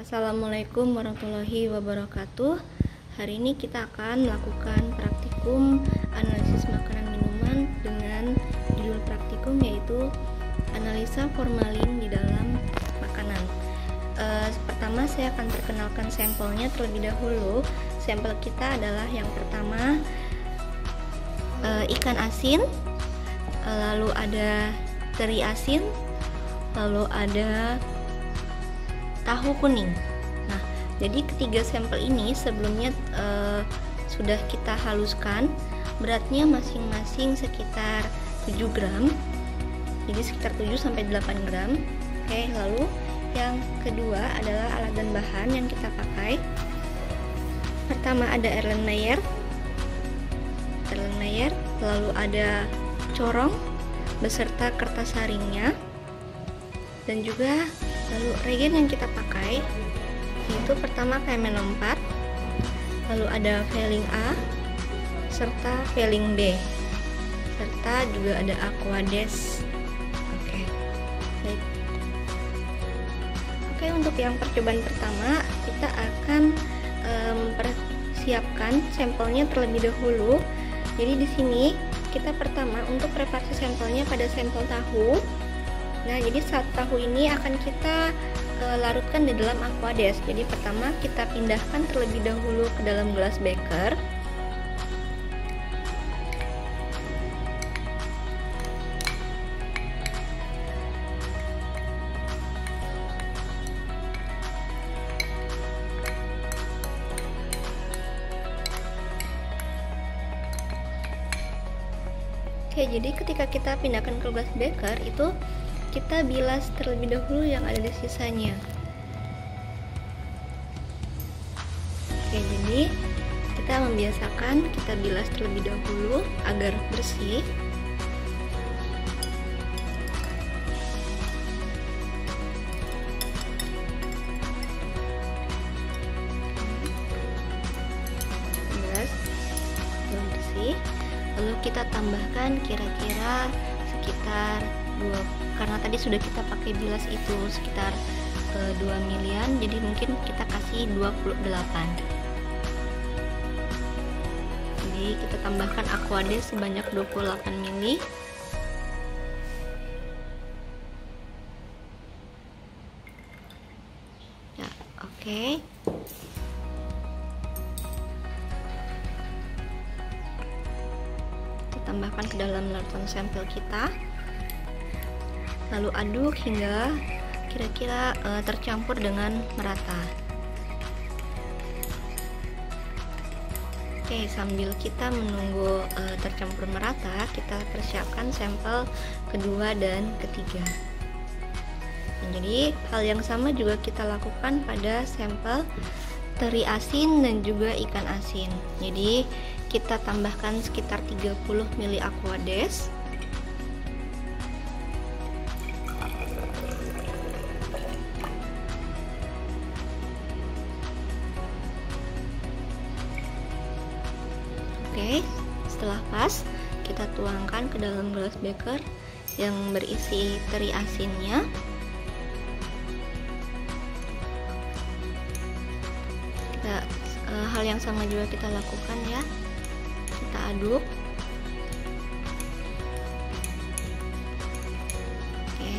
Assalamualaikum warahmatullahi wabarakatuh. Hari ini kita akan melakukan praktikum analisis makanan minuman dengan judul praktikum yaitu analisa formalin di dalam makanan. Pertama saya akan perkenalkan sampelnya terlebih dahulu. Sampel kita adalah yang pertama ikan asin, lalu ada teri asin, lalu ada tahu kuning. Nah, jadi ketiga sampel ini sebelumnya sudah kita haluskan. Beratnya masing-masing sekitar 7 gram. Jadi sekitar 7-8 gram. Oke, lalu yang kedua adalah alat dan bahan yang kita pakai. Pertama ada Erlenmeyer, lalu ada corong beserta kertas saringnya, dan juga lalu reagen yang kita pakai yaitu pertama KMN4, lalu ada Veling A serta Veling B, serta juga ada Aquades. Oke, untuk yang percobaan pertama kita akan mempersiapkan sampelnya terlebih dahulu. Jadi di sini kita pertama untuk preparasi sampelnya pada sampel tahu. Nah, jadi saat tahu ini akan kita larutkan di dalam Aquades. Jadi pertama kita pindahkan terlebih dahulu ke dalam gelas beker. Oke, jadi ketika kita pindahkan ke gelas beker itu kita bilas terlebih dahulu yang ada di sisanya. Oke, jadi kita membiasakan kita bilas terlebih dahulu agar bersih. Bilas belum bersih. Lalu kita tambahkan kira-kira sekitar 2, karena tadi sudah kita pakai bilas itu sekitar 2 milian, jadi mungkin kita kasih 28. Jadi kita tambahkan Aquades sebanyak 28 mili. Ya, oke. Tambahkan ke dalam larutan sampel kita, lalu aduk hingga kira-kira tercampur dengan merata. Oke, sambil kita menunggu tercampur merata, kita persiapkan sampel kedua dan ketiga. Jadi hal yang sama juga kita lakukan pada sampel teri asin dan juga ikan asin. Jadi kita tambahkan sekitar 30 ml Aquades. Oke, setelah pas kita tuangkan ke dalam gelas beker yang berisi teri asinnya. Hal yang sama juga kita lakukan ya. Kita aduk. Oke,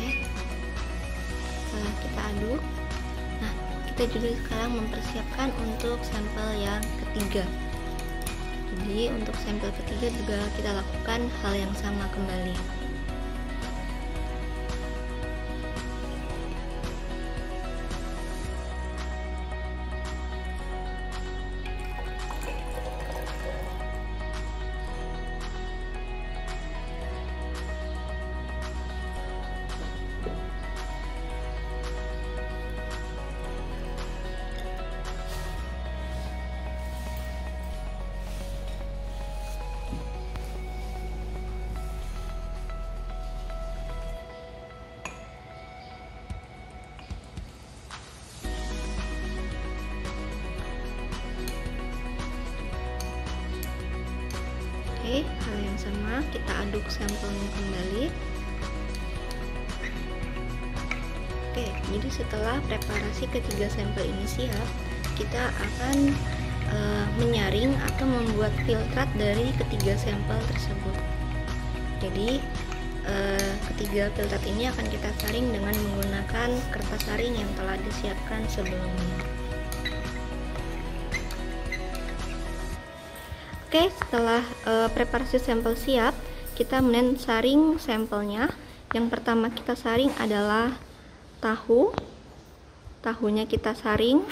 setelah kita aduk, nah kita juga sekarang mempersiapkan untuk sampel yang ketiga. Jadi untuk sampel ketiga juga kita lakukan hal yang sama kembali. Oke, hal yang sama kita aduk sampelnya kembali. Oke, Jadi setelah preparasi ketiga sampel ini siap, kita akan menyaring atau membuat filtrat dari ketiga sampel tersebut. Jadi ketiga filtrat ini akan kita saring dengan menggunakan kertas saring yang telah disiapkan sebelumnya. Oke, setelah preparasi sampel siap, kita saring sampelnya. Yang pertama kita saring adalah tahu. Tahunya kita saring.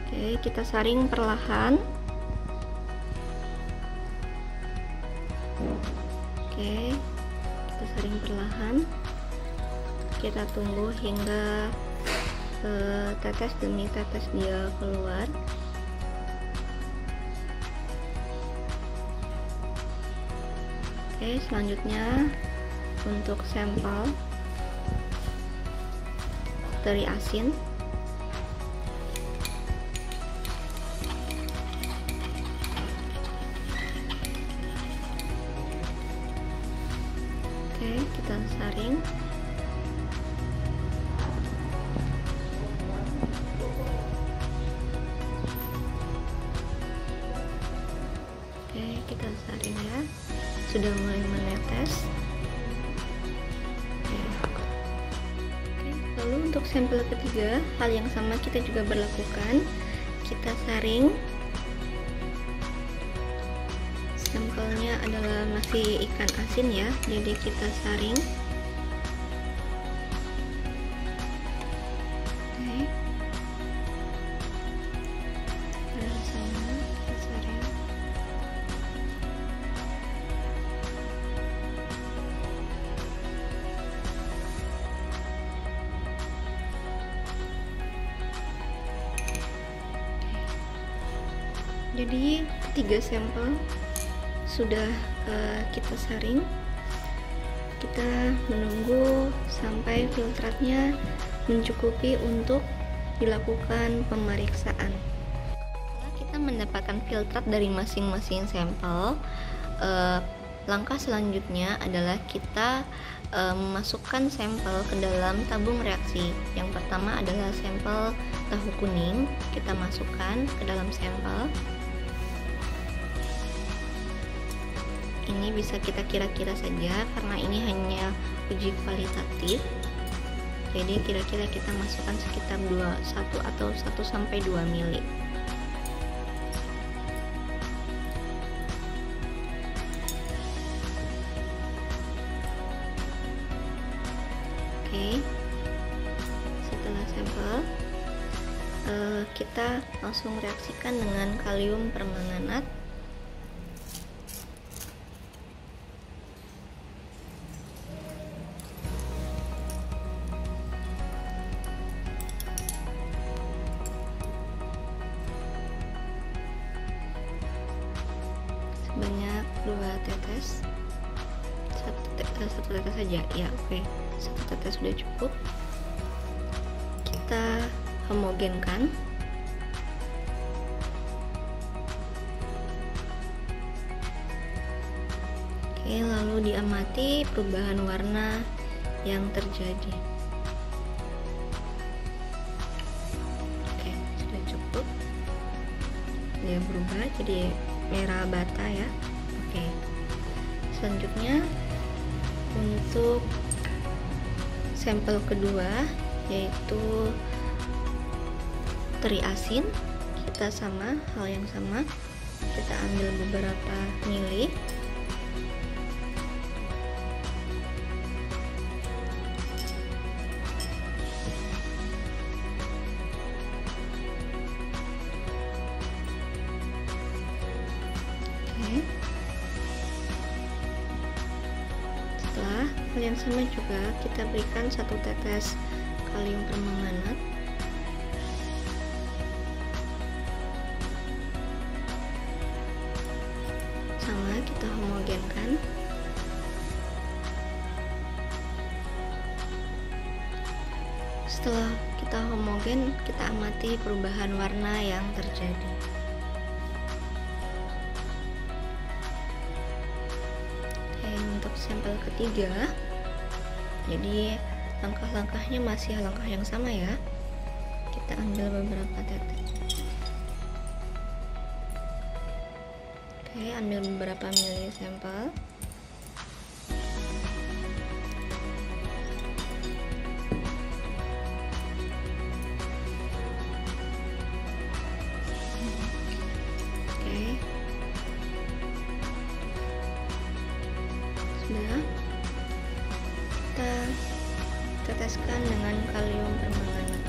Oke, kita saring perlahan. Oke, kita saring perlahan. Kita tunggu hingga tetes demi tetes dia keluar. Oke, selanjutnya untuk sampel teri asin. Oke, kita saring. Oke, kita saring ya. Sudah mulai menetes. Oke, lalu untuk sampel ketiga, hal yang sama kita juga berlakukan. Kita saring. Sampelnya adalah masih ikan asin ya, jadi kita saring. Oke, dan sama kita saring. Jadi ketiga sampel sudah kita saring. Kita menunggu sampai filtratnya mencukupi untuk dilakukan pemeriksaan. Setelah kita mendapatkan filtrat dari masing-masing sampel, langkah selanjutnya adalah kita memasukkan sampel ke dalam tabung reaksi. Yang pertama adalah sampel tahu kuning, kita masukkan ke dalam sampel. Ini bisa kita kira-kira saja karena ini hanya uji kualitatif. Jadi kira-kira kita masukkan sekitar 1 atau 1 sampai 2 mili. Oke. Setelah sampel kita langsung reaksikan dengan kalium permanganat. Sebanyak 2 tetes. Satu tetes saja ya. Oke, 1 tetes sudah cukup. Kita homogenkan. Oke, lalu diamati perubahan warna yang terjadi. Oke, sudah cukup. Dia berubah jadi merah bata ya. Oke, selanjutnya untuk sampel kedua yaitu teri asin, kita sama hal yang sama, kita ambil beberapa mili. Setelah hal yang sama juga kita berikan 1 tetes kalium permanganat. Sama kita homogenkan. Setelah kita homogen, kita amati perubahan warna yang terjadi. sampel ketiga. Jadi langkah-langkahnya masih langkah yang sama ya. Kita ambil beberapa tetes. Oke, ambil beberapa mili sampel. Sudah, kita teteskan dengan kalium permanganat.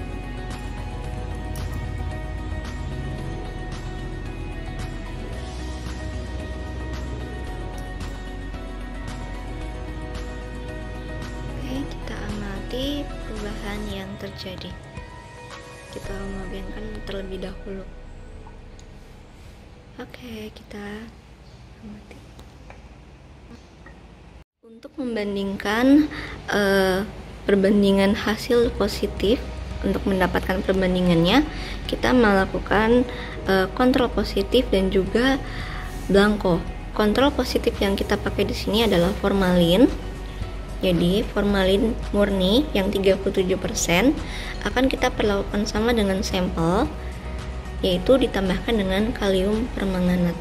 Oke, kita amati perubahan yang terjadi. Kita homogenkan terlebih dahulu. Oke, kita amati. Untuk membandingkan perbandingan hasil positif, untuk mendapatkan perbandingannya, kita melakukan kontrol positif dan juga blanko. Kontrol positif yang kita pakai di sini adalah formalin. Jadi formalin murni yang 37% akan kita perlakukan sama dengan sampel, yaitu ditambahkan dengan kalium permanganat.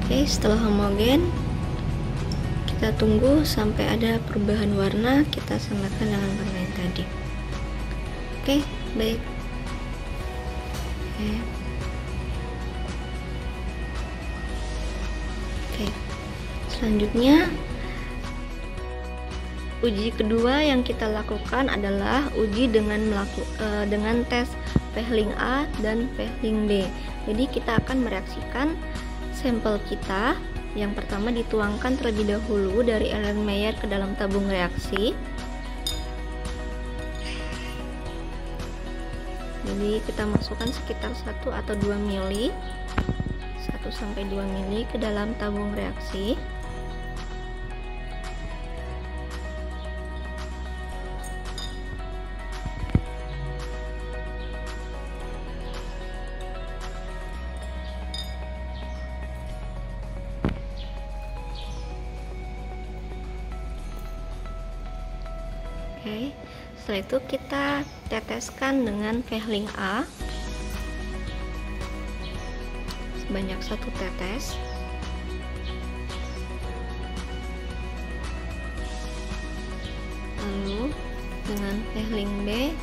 Oke, setelah homogen, kita tunggu sampai ada perubahan warna, kita samakan dengan warna yang tadi. Oke, baik. Oke, selanjutnya uji kedua yang kita lakukan adalah uji dengan tes Vehling A dan Vehling B. Jadi kita akan mereaksikan sampel kita. Yang pertama dituangkan terlebih dahulu dari Erlenmeyer ke dalam tabung reaksi. Jadi kita masukkan sekitar 1 atau 2 mili, 1 sampai 2 mili ke dalam tabung reaksi. Oke, setelah itu kita teteskan dengan Vehling A sebanyak 1 tetes. Lalu dengan Vehling B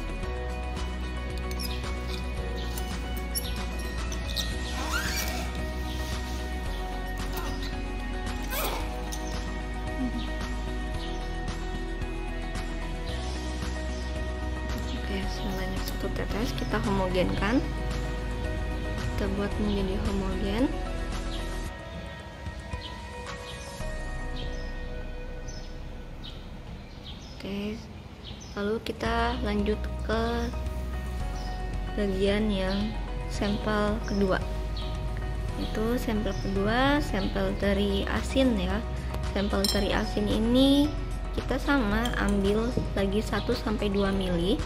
sebanyak 1 tetes, kita homogenkan, kita buat menjadi homogen. Oke, lalu kita lanjut ke bagian yang sampel kedua. Itu sampel kedua, sampel teri asin ya. Sampel teri asin ini kita sama ambil lagi 1 sampai 2 mili.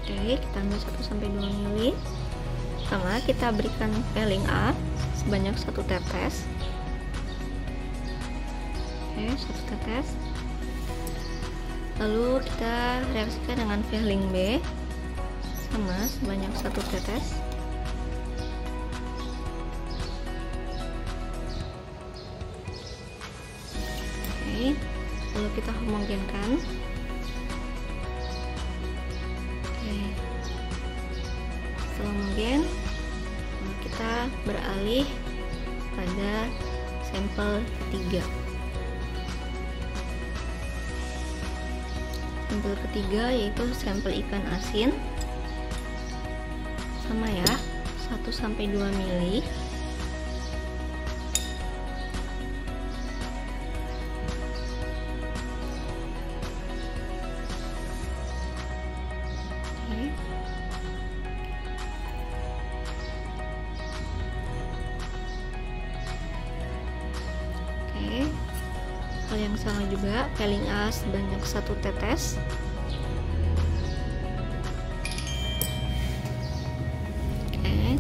Oke, kita ambil 1 sampai 2 mili. Sama kita berikan Vehling A sebanyak 1 tetes. Oke, 1 tetes. Lalu kita reaksikan dengan Vehling B sama sebanyak 1 tetes. Oke, lalu kita homogenkan. Setelah homogen, kita beralih pada sampel ketiga. Sampel ketiga yaitu sampel ikan asin. sama ya, 1-2 mili. Hal yang sama juga, peeling A sebanyak 1 tetes. Oke,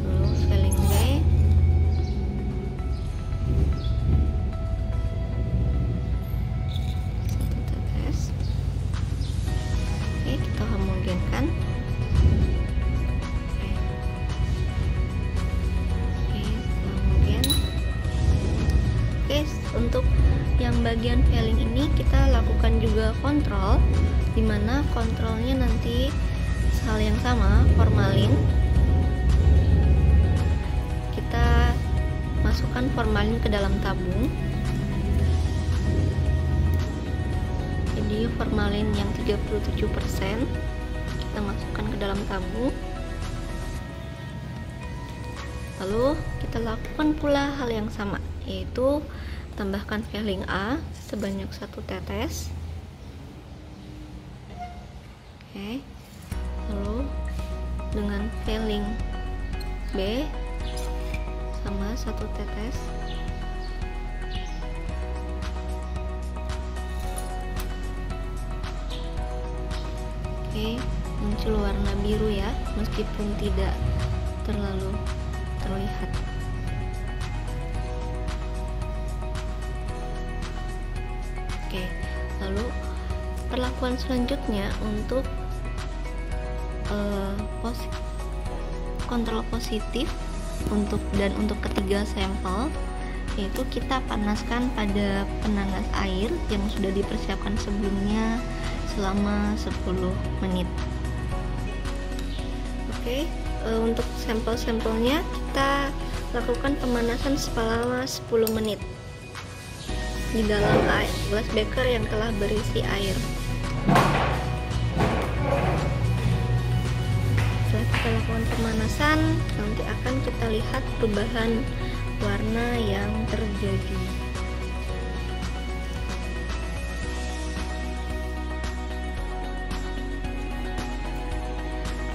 lalu peeling B 1 tetes. Oke, kita homogenkan. Untuk yang bagian peeling ini kita lakukan juga kontrol, dimana kontrolnya nanti hal yang sama, formalin. Kita masukkan formalin ke dalam tabung. Jadi formalin yang 37% kita masukkan ke dalam tabung. Lalu kita lakukan pula hal yang sama, yaitu tambahkan peeling A sebanyak 1 tetes. Oke, lalu dengan peeling B sama 1 tetes. Oke, muncul warna biru ya, meskipun tidak terlalu terlihat. Oke, lalu perlakuan selanjutnya untuk kontrol positif untuk ketiga sampel, yaitu kita panaskan pada penanas air yang sudah dipersiapkan sebelumnya selama 10 menit. Oke, untuk sampel-sampelnya kita lakukan pemanasan selama 10 menit di dalam glass beaker yang telah berisi air. Setelah kita lakukan pemanasan, nanti akan kita lihat perubahan warna yang terjadi.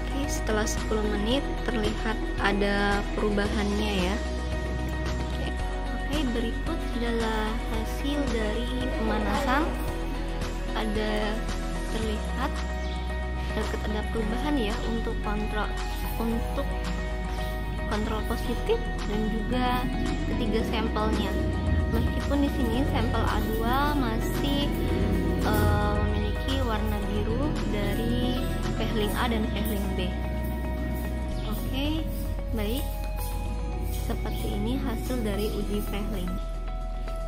Oke, setelah 10 menit terlihat ada perubahannya ya. Oke, berikut adalah hasil dari pemanasan. Ada terlihat ada perubahan ya untuk kontrol positif dan juga ketiga sampelnya. Meskipun di sini sampel A2 masih memiliki warna biru dari peeling A dan peeling B. Oke, baik. Seperti ini hasil dari uji peeling.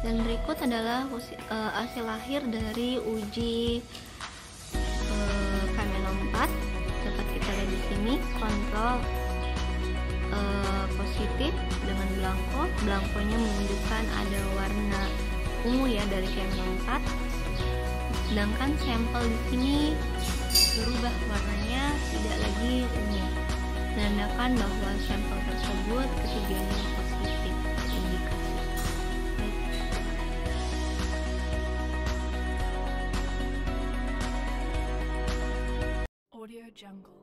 Dan berikut adalah hasil akhir dari uji K-4. Dapat kita lihat di sini kontrol positif dengan belangko. Belangkonya menunjukkan ada warna ungu ya dari K-4. Sedangkan sampel di sini berubah warnanya, tidak lagi ungu, menandakan bahwa sampel tersebut ketiganya positif terindikasi. Audio Jungle.